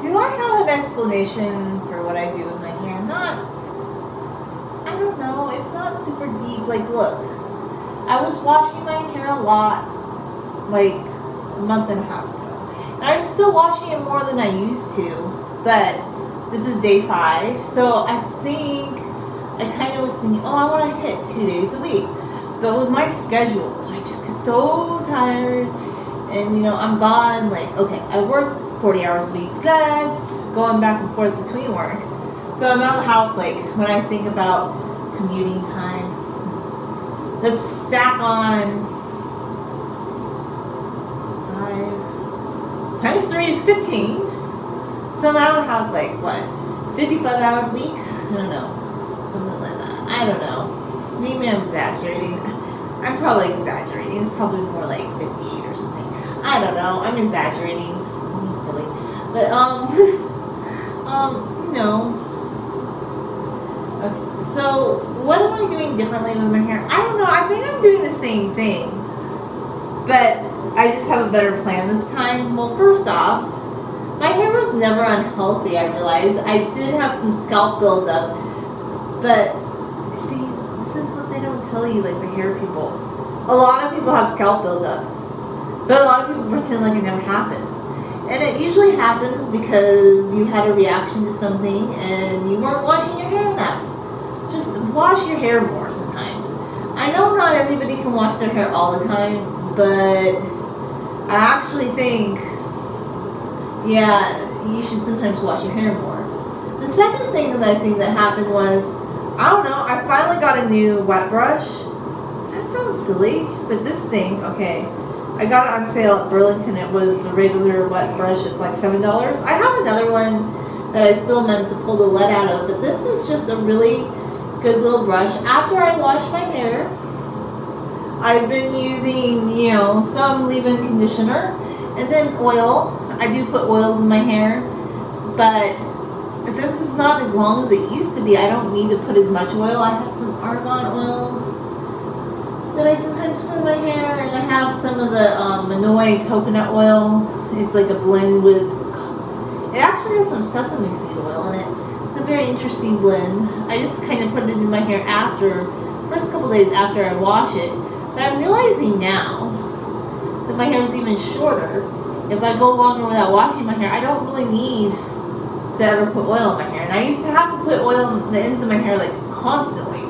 do I have an explanation for what I do with my hair? I don't know. It's not super deep. Like, look, I was washing my hair a lot, like, a month and a half ago. And I'm still washing it more than I used to, but this is day 5, so I think I kind of was thinking, oh, I want to hit 2 days a week. But with my schedule, I just get so tired, and, you know, I'm gone, like, okay, I work 40 hours a week plus going back and forth between work. So I'm out of the house, like, when I think about commuting time, let's stack on 5 times 3 is 15. So I'm out of the house, like, what, 55 hours a week? I don't know. Something like that. I don't know. Maybe I'm exaggerating. I'm probably exaggerating. It's probably more like 58 or something. I don't know. I'm exaggerating. I'm being silly. But, you know. Okay. So, what am I doing differently with my hair? I don't know. I think I'm doing the same thing. But I just have a better plan this time. Well, first off, my hair was never unhealthy, I realized. I did have some scalp buildup. But, see, this is what they don't tell you, like the hair people. A lot of people have scalp buildup. But a lot of people pretend like it never happens. And it usually happens because you had a reaction to something and you weren't washing your hair enough. Just wash your hair more sometimes. I know not everybody can wash their hair all the time, but I actually think, yeah, you should sometimes wash your hair more. The second thing that I think that happened was, I don't know, I finally got a new wet brush. Does that sound silly? But this thing, okay, I got it on sale at Burlington. It was the regular wet brush. It's like $7. I have another one that I still meant to pull the lead out of, but this is just a really good little brush. After I wash my hair, I've been using, you know, some leave-in conditioner and then oil. I do put oils in my hair, but since it's not as long as it used to be, I don't need to put as much oil. I have some argan oil that I sometimes put in my hair, and I have some of the Manoi coconut oil. It's like a blend with, it actually has some sesame seed oil in it. It's a very interesting blend. I just kind of put it in my hair after, first couple days after I wash it. But I'm realizing now that my hair is even shorter. If I go longer without washing my hair, I don't really need to ever put oil in my hair. And I used to have to put oil in the ends of my hair like constantly.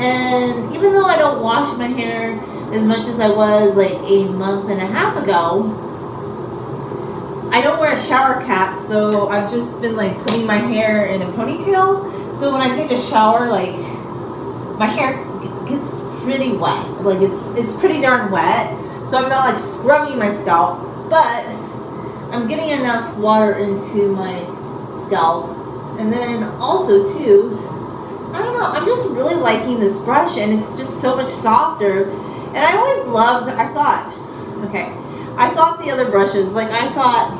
And even though I don't wash my hair as much as I was like a month and a half ago, I don't wear a shower cap, so I've just been like putting my hair in a ponytail. So when I take a shower, like my hair gets pretty wet. Like it's pretty darn wet. So I'm not like scrubbing my scalp, but I'm getting enough water into my scalp. And then also too, I don't know, I'm just really liking this brush, and it's just so much softer. And I always loved, I thought the other brushes, like I thought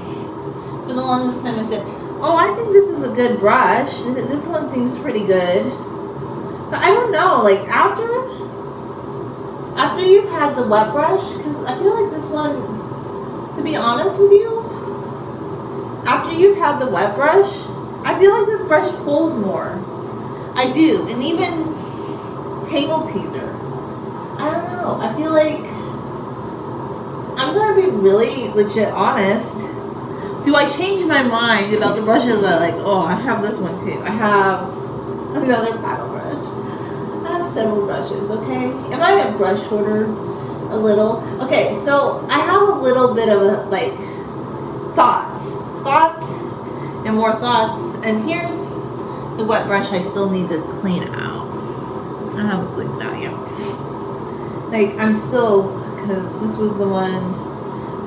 for the longest time, I said, oh, I think this is a good brush. This one seems pretty good. But I don't know, like after you've had the wet brush, because I feel like this one, to be honest with you, after you've had the wet brush, I feel like this brush pulls more. I do. And even Tangle Teaser, I don't know, I feel like, I'm gonna be really legit honest, do I change my mind about the brushes that like, oh, I have this one too, I have another paddle brush, I have several brushes, okay? Am I a brush hoarder? A little? Okay, so I have a little bit of a, like, thoughts, and more thoughts, and here's the wet brush I still need to clean out. I haven't cleaned it out yet. Like, I'm still, because this was the one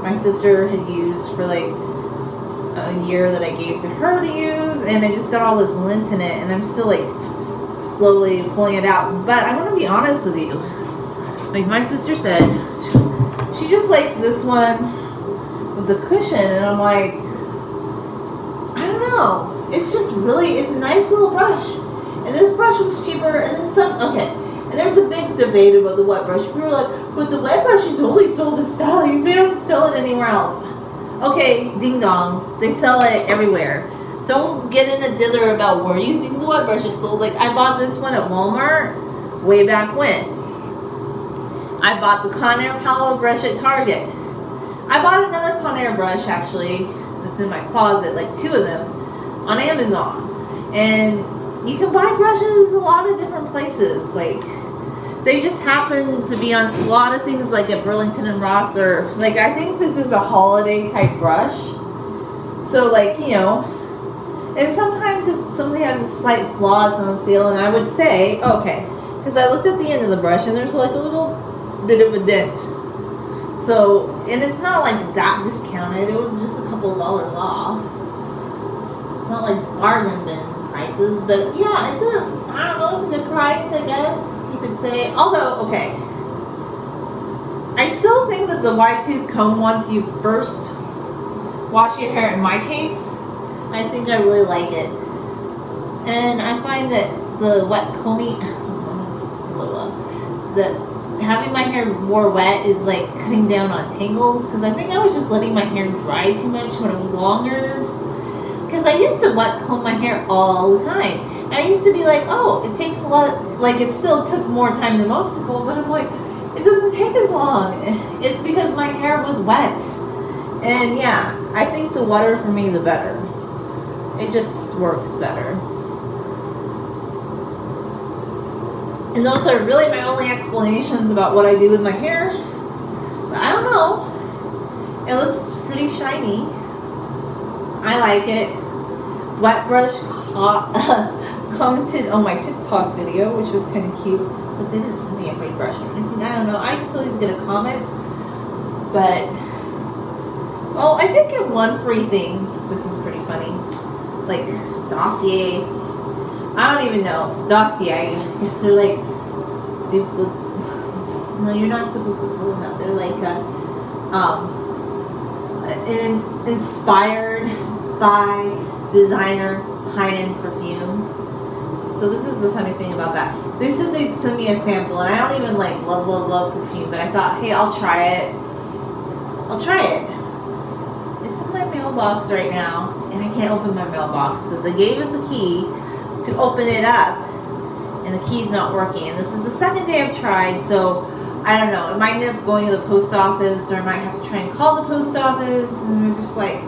my sister had used for like a year that I gave to her to use, and I just got all this lint in it, and I'm still like slowly pulling it out. But I want to be honest with you. Like my sister said, she just likes this one with the cushion, and I'm like, I don't know. It's just really, it's a nice little brush. And this brush was cheaper, and then some, okay. And there's a big debate about the wet brush. People are like, but the wet brush is only sold at Sally's. They don't sell it anywhere else. Okay, ding dongs, they sell it everywhere. Don't get in a dither about where you think the wet brush is sold. Like, I bought this one at Walmart way back when. I bought the Conair Palo brush at Target. I bought another Conair brush, actually, that's in my closet, like 2 of them, on Amazon. And you can buy brushes a lot of different places. Like, they just happen to be on a lot of things, like at Burlington and Ross, or like, I think this is a holiday type brush. So, like, you know, and sometimes if something has a slight flaw, it's on sale, and I would say, okay, because I looked at the end of the brush and there's like a little bit of a dent. So, and it's not like that discounted, it was just a couple of dollars off. It's not like bargain bin prices, but yeah, it's a, I don't know, it's a good price, I guess you could say. Although, okay, I still think that the wide tooth comb, once you first wash your hair, in my case, I think I really like it. And I find that the wet combing, that having my hair more wet is like cutting down on tangles, because I think I was just letting my hair dry too much when it was longer. Because I used to wet comb my hair all the time. And I used to be like, oh, it takes a lot, like it still took more time than most people, but I'm like, it doesn't take as long. It's because my hair was wet. And yeah, I think the wetter for me, the better. It just works better. And those are really my only explanations about what I do with my hair. But I don't know. It looks pretty shiny. I like it. Wet Brush commented on my TikTok video, which was kind of cute. But they didn't send me a free brush or anything. I don't know. I just always get a comment. But, well, I did get one free thing. This is pretty funny. Like, Dossier. I don't even know. Dossier. I guess they're like, no, you're not supposed to call them that. They're like, inspired by designer high-end perfume. So this is the funny thing about that. They said they'd send me a sample, and I don't even like love perfume, but I thought, hey, I'll try it. It's in my mailbox right now, and I can't open my mailbox because they gave us a key to open it up, and the key's not working. And this is the second day I've tried, so I don't know. It might end up going to the post office, or I might have to try and call the post office, and they're just like,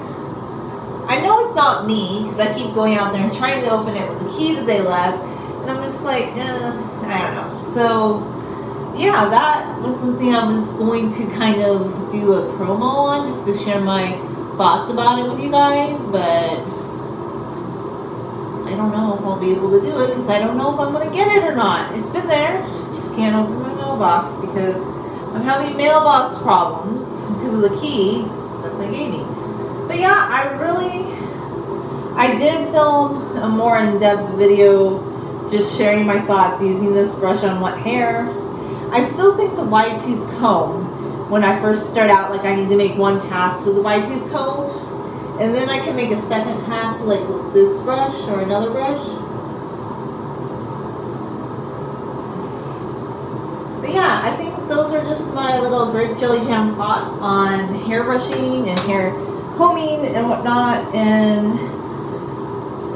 I know it's not me, because I keep going out there and trying to open it with the key that they left, and I'm just like, I don't know. So, yeah, that was something I was going to kind of do a promo on, just to share my thoughts about it with you guys, but I don't know if I'll be able to do it, because I don't know if I'm going to get it or not. It's been there, just can't open my mailbox, because I'm having mailbox problems because of the key that they gave me. But yeah, I did film a more in-depth video just sharing my thoughts using this brush on wet hair. I still think the wide tooth comb, when I first start out, like I need to make one pass with the wide tooth comb, and then I can make a second pass with like this brush or another brush. But yeah, I think those are just my little grape jelly jam thoughts on hair brushing and hair combing and whatnot. And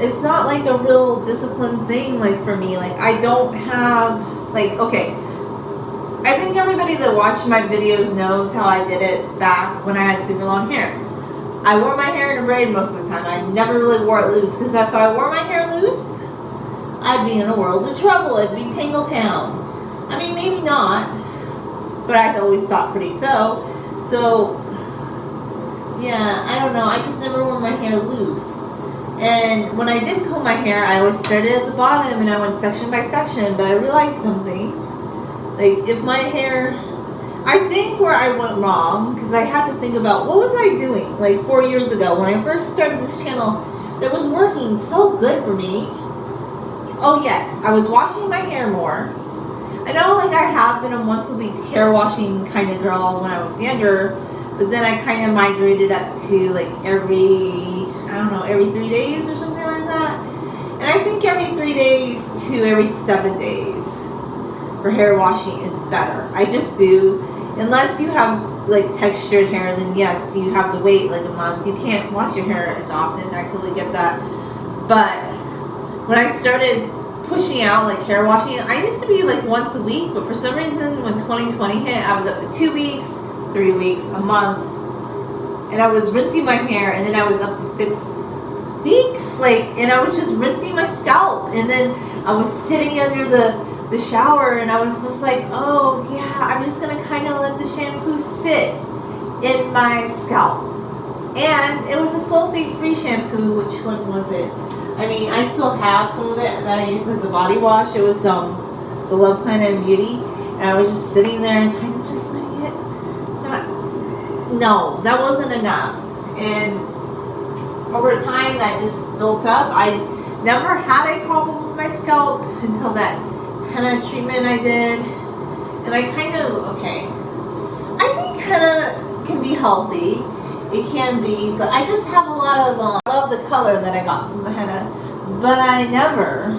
it's not like a real disciplined thing, like for me. Like I don't have, like, okay, I think everybody that watched my videos knows how I did it back when I had super long hair. I wore my hair in a braid most of the time. I never really wore it loose, because if I wore my hair loose, I'd be in a world of trouble. It'd be Tangletown. I mean, maybe not, but I always thought pretty so. So, yeah, I don't know. I just never wore my hair loose. And when I did comb my hair, I always started at the bottom and I went section by section, but I realized something. Like, if my hair, I think where I went wrong, because I had to think about what was I doing like 4 years ago when I first started this channel that was working so good for me. Oh yes, I was washing my hair more. I know, like, I have been a once a week hair washing kind of girl when I was younger, but then I kind of migrated up to like every 3 days or something like that. And I think every 3 days to every 7 days for hair washing is better. I just do, unless you have like textured hair, then yes, you have to wait like a month. You can't wash your hair as often. I totally get that. But when I started pushing out like hair washing, I used to be like once a week, but for some reason when 2020 hit, I was up to 2 weeks, 3 weeks, a month, and I was rinsing my hair, and then I was up to 6 weeks, like, and I was just rinsing my scalp, and then I was sitting under the shower, and I was just like, oh yeah, I'm just gonna kind of let the shampoo sit in my scalp. And it was a sulfate-free shampoo. Which one was it? I mean, I still have some of it that I used as a body wash. It was the Love Planet Beauty, and I was just sitting there and kind of just letting it no, that wasn't enough. And over time that just built up. I never had a problem with my scalp until that henna treatment I did. And I think henna can be healthy. It can be, but I just have a lot of love the color that I got from the henna, but I never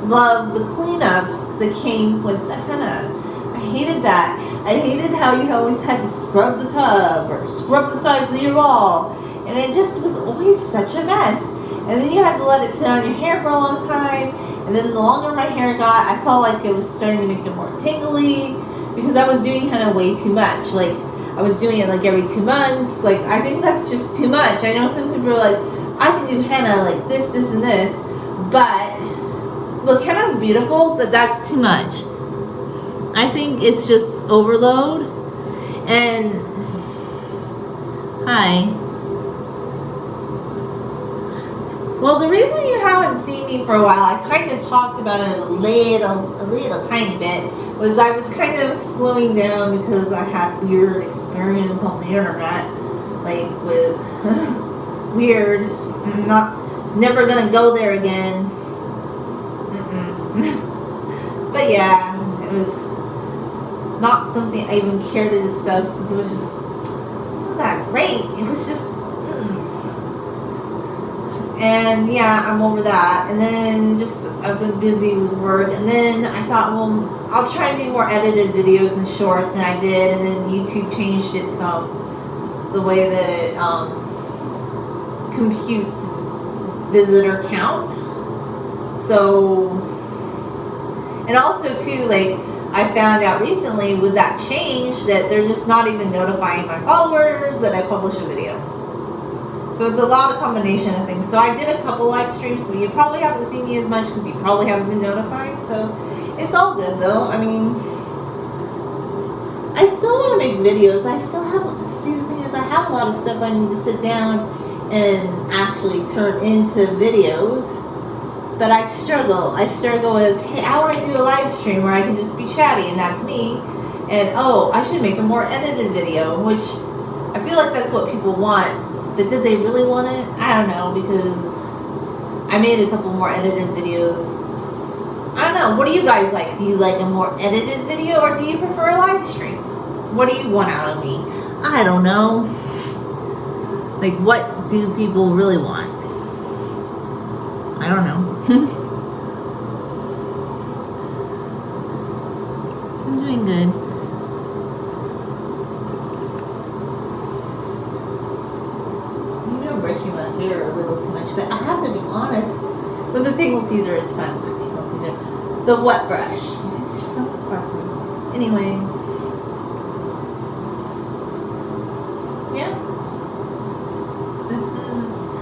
loved the cleanup that came with the henna. I hated that. I hated how you always had to scrub the tub or scrub the sides of your wall, and it just was always such a mess. And then you had to let it sit on your hair for a long time, and then the longer my hair got, I felt like it was starting to make it more tingly because I was doing henna way too much. Like, I was doing it like every 2 months. Like, I think that's just too much. I know some people are like, I can do henna like this, this, and this. But, look, henna's beautiful, but that's too much. I think it's just overload. And, hi. Well, the reason you haven't seen me for a while, I kind of talked about it a little tiny bit, was I was kind of slowing down because I had weird experience on the internet, like with weird. I'm never gonna go there again. But yeah, it was not something I even care to discuss because it wasn't that great. It was just. And yeah, I'm over that. And then I've been busy with work. And then I thought, well, I'll try and do more edited videos and shorts. And I did. And then YouTube changed it some, the way that it computes visitor count. So, and also too, like, I found out recently with that change that they're just not even notifying my followers that I publish a video. So it's a lot of combination of things. So I did a couple live streams, but you probably haven't seen me as much because you probably haven't been notified. So it's all good though. I mean, I still want to make videos. See, the thing is, I have a lot of stuff I need to sit down and actually turn into videos. But I struggle. I struggle with, hey, I want to do a live stream where I can just be chatty and that's me. And oh, I should make a more edited video, which I feel like that's what people want. But did they really want it? I don't know, because I made a couple more edited videos. I don't know. What do you guys like? Do you like a more edited video or do you prefer a live stream? What do you want out of me? I don't know. Like, what do people really want? I don't know. I'm doing good. Brushing my hair a little too much, but I have to be honest. With the Tingle Teaser, it's fun. The Tingle Teaser, the wet brush, it's just so sparkly. Anyway, yeah, this is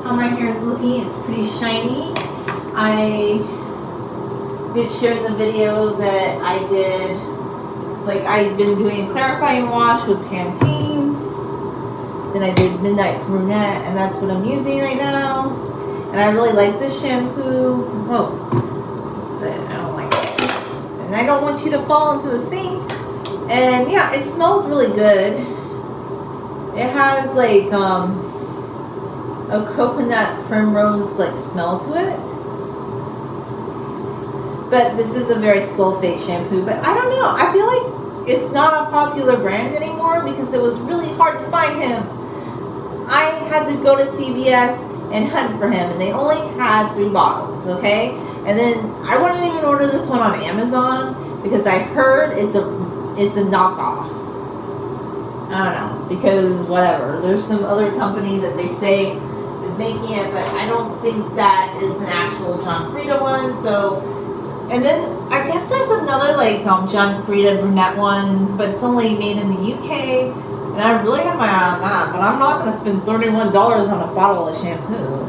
how my hair is looking. It's pretty shiny. I did share the video that I did. Like, I've been doing a clarifying wash with Pantene. Then I did Midnight Brunette, and that's what I'm using right now. And I really like this shampoo. Whoa. But I don't like it. And I don't want you to fall into the sink. And yeah, it smells really good. It has like a coconut primrose like smell to it. But this is a very sulfate shampoo. But I don't know. I feel like it's not a popular brand anymore because it was really hard to find him. I had to go to CVS and hunt for him, and they only had 3 bottles, okay? And then I wouldn't even order this one on Amazon because I heard it's a knockoff. I don't know, because whatever. There's some other company that they say is making it, but I don't think that is an actual John Frieda one. So, and then I guess there's another like John Frieda brunette one, but it's only made in the UK, and I really have my eye on that. But I'm not gonna spend $31 on a bottle of shampoo.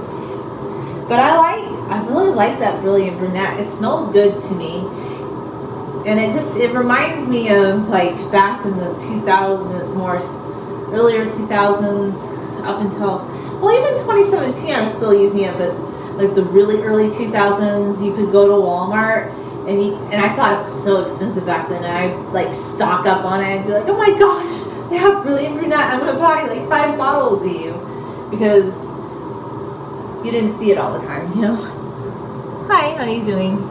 But I really like that Brilliant Brunette. It smells good to me. And it reminds me of like back in the 2000s, more earlier 2000s up until, well, even 2017 I was still using it, but like the really early 2000s, you could go to Walmart and I thought it was so expensive back then, and I'd like stock up on it and be like, oh my gosh, they have Brilliant Brunette, I'm gonna buy like 5 bottles of you, because you didn't see it all the time, you know. Hi, how are you doing?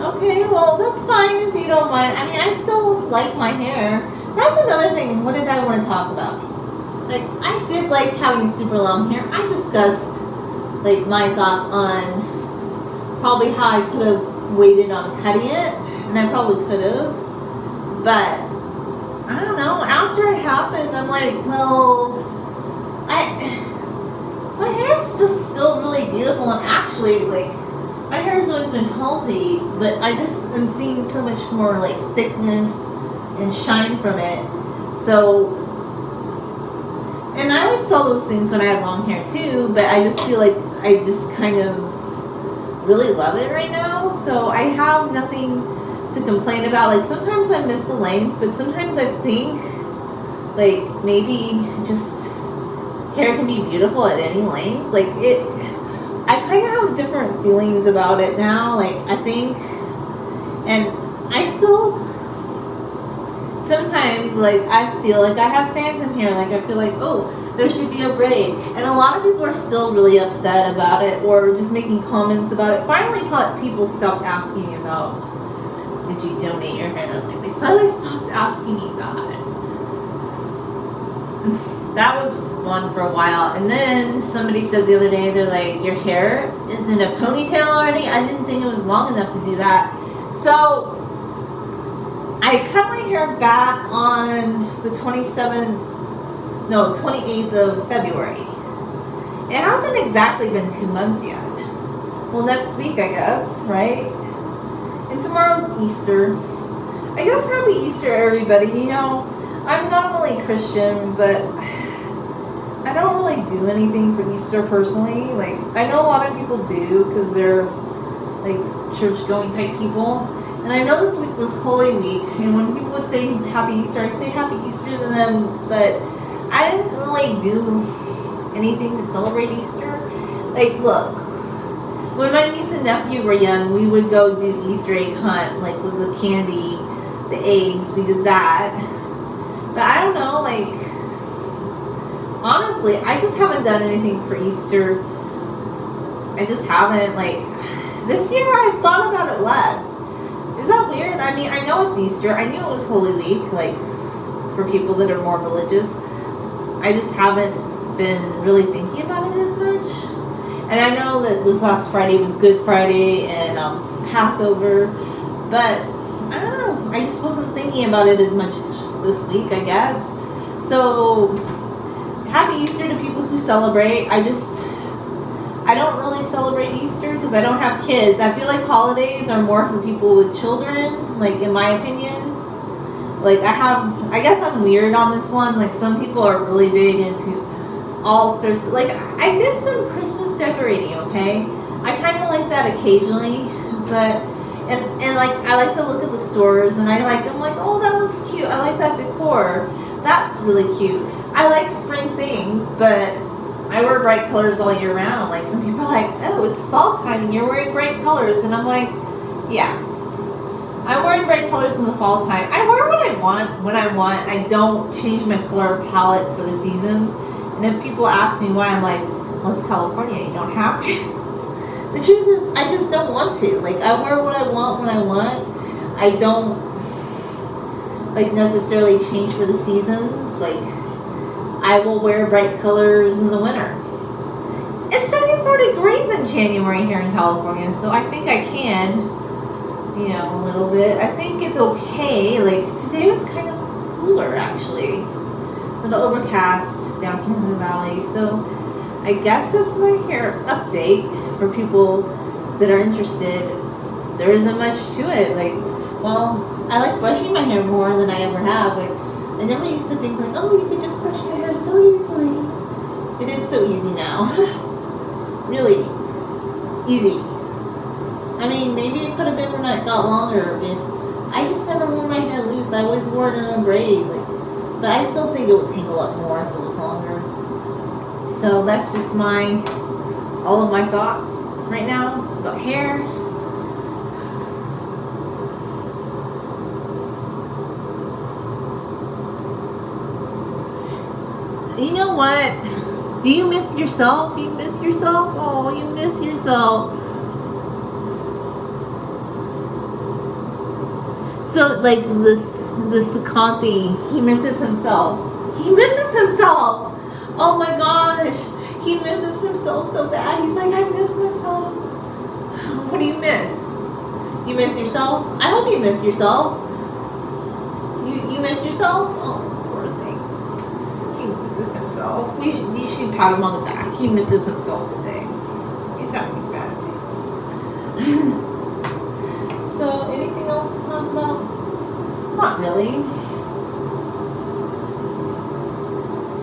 Okay, well, that's fine if you don't mind. I mean, I still like my hair. That's another thing. What did I want to talk about? Like, I did like having super long hair. I discussed, like, my thoughts on probably how I could have waited on cutting it. And I probably could have. But, I don't know. After it happened, I'm like, well, my hair is just still really beautiful. And actually, like, my hair has always been healthy, but I just am seeing so much more like thickness and shine from it. So, and I always saw those things when I had long hair too, but I just feel like I just kind of really love it right now. So I have nothing to complain about. Like sometimes I miss the length, but sometimes I think like maybe just hair can be beautiful at any length. Like I kind of have different feelings about it now. Like, I think, and I still, sometimes, like, I feel like I have phantom hair. Like, I feel like, oh, there should be a braid. And a lot of people are still really upset about it or just making comments about it. Finally, people stopped asking me about, did you donate your hair? Like, they finally stopped asking me about it. That was one for a while, and then somebody said the other day, they're like, your hair is in a ponytail already? I didn't think it was long enough to do that. So I cut my hair back on the 28th of February. It hasn't exactly been 2 months yet. Well, next week, I guess, right? And tomorrow's Easter. I guess happy Easter, everybody. You know, I'm not only Christian, but I don't really do anything for Easter personally. Like, I know a lot of people do because they're like church-going type people. And I know this week was Holy Week, and when people would say Happy Easter, I'd say Happy Easter to them, but I didn't really do anything to celebrate Easter. Like, look, when my niece and nephew were young, we would go do Easter egg hunt, like with the candy, the eggs, we did that. But I don't know, like, honestly, I just haven't done anything for Easter. I just haven't, like, this year I've thought about it less. Is that weird? I mean, I know it's Easter. I knew it was Holy Week, like, for people that are more religious. I just haven't been really thinking about it as much. And I know that this last Friday was Good Friday and Passover, but I don't know. I just wasn't thinking about it as much this week, I guess. So, Happy Easter to people who celebrate. I don't really celebrate Easter because I don't have kids. I feel like holidays are more for people with children, like, in my opinion. Like, I guess I'm weird on this one. Like, some people are really big into all sorts of, like, I did some Christmas decorating, okay? I kind of like that occasionally, but, and like, I like to look at the stores, and I'm like, oh, that looks cute. I like that decor. That's really cute. I like spring things, but I wear bright colors all year round. Like, some people are like, oh, it's fall time and you're wearing bright colors. And I'm like, yeah. I'm wearing bright colors in the fall time. I wear what I want when I want. I don't change my color palette for the season. And if people ask me why, I'm like, well, it's California. You don't have to. The truth is, I just don't want to. Like, I wear what I want when I want. I don't, like, necessarily change for the seasons. Like, I will wear bright colors in the winter. It's 74 degrees in January here in California, so I think I can, you know, a little bit. I think it's okay. Like, today was kind of cooler, actually. A little overcast down here in the valley. So, I guess that's my hair update for people that are interested. There isn't much to it. Like, well, I like brushing my hair more than I ever have. Like, I never used to think, like, oh, you could just brush your hair so easily. It is so easy now. Really easy. I mean, maybe it could have been when I got longer. If I just never wore my hair loose. I always wore it in a braid. Like, but I still think it would tangle up more if it was longer. So that's just all of my thoughts right now about hair. You know what? Do you miss yourself? You miss yourself? Oh, you miss yourself. So, like, this Sakanthi, he misses himself. He misses himself! Oh my gosh. He misses himself so bad. He's like, I miss myself. What do you miss? You miss yourself? I hope you miss yourself. You miss yourself? Oh, poor thing. He misses himself. We should pat him on the back. He misses himself today. He's having a bad day. So, anything else to talk about? Not really.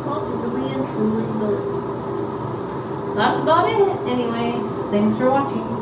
Not really and truly, but that's about it. Anyway, thanks for watching.